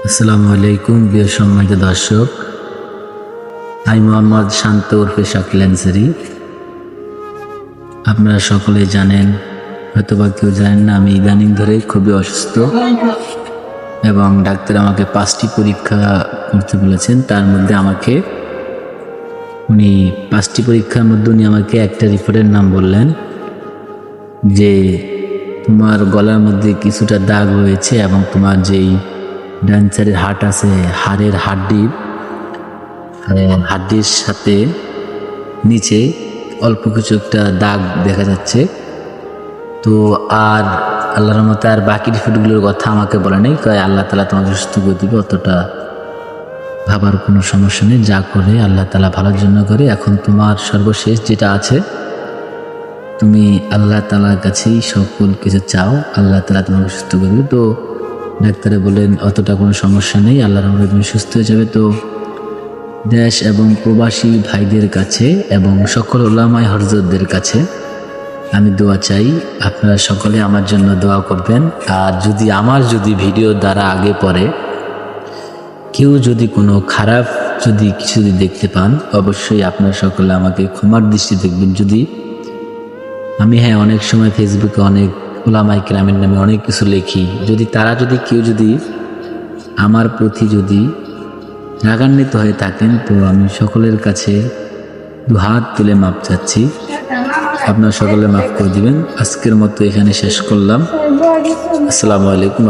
আসসালামু আলাইকুম প্রিয় সম্মানিত দর্শক, আমি মোহাম্মদ শান্ত উর্ফে শাকিল আনসারী। আপনারা সকলেই জানেন, হয়তোবা কেউ জানেন না, আমি ইদানিং ধরে খুবই অসুস্থ এবং ডাক্তার আমাকে 5টি পরীক্ষা করতে বলেছেন। তার মধ্যে আমাকে উনি 5টি পরীক্ষার মধ্যে উনি আমাকে একটা রিপোর্টের নাম বললেন যে তোমার গলার মধ্যে কিছুটা দাগ হয়েছে এবং তোমার যেই ডান সাইডের হাড় আছে, হাড়ের হাড্ডির সাথে নিচে অল্প কিছু একটা দাগ দেখা যাচ্ছে। তো আর আল্লাহর মতে আর বাকি রিপোর্টগুলোর কথা আমাকে বলে নেই, কয় আল্লাহ তালা তোমাকে সুস্থ করে দিবে, অতটা ভাবার কোনো সমস্যা নেই, যা করে আল্লাহ তালা ভালোর জন্য করে। এখন তোমার সর্বশেষ যেটা আছে, তুমি আল্লাহ তালার কাছেই সকল কিছু চাও, আল্লাহ তালা তোমাকে সুস্থ করবে। তো ডাক্তারে বলেন অতটা কোনো সমস্যা নেই, আল্লাহর রহমতে তুমি সুস্থ হয়ে যাবে। তো দেশ এবং প্রবাসী ভাইদের কাছে এবং সকল ওলামায়ে হযরতদের কাছে আমি দোয়া চাই, আপনারা সকলে আমার জন্য দোয়া করবেন। আর আমার ভিডিও দ্বারা আগে পরে কেউ যদি কোনো খারাপ কিছু দেখতে পান, অবশ্যই আপনারা সকলে আমাকে ক্ষমার দৃষ্টি দেখবেন। যদি আমি অনেক সময় ফেসবুকে অনেক ওলামায়ে কেরামের নামে অনেক কিছু লিখি, কেউ আমার প্রতি রাগান্বিত হয়ে থাকেন, তো আমি সকলের কাছে দুহাত তুলে মাপ চাচ্ছি, আপনারা সকলে মাফ করে দিবেন। আজকের মতো এখানে শেষ করলাম। আসসালামু আলাইকুম।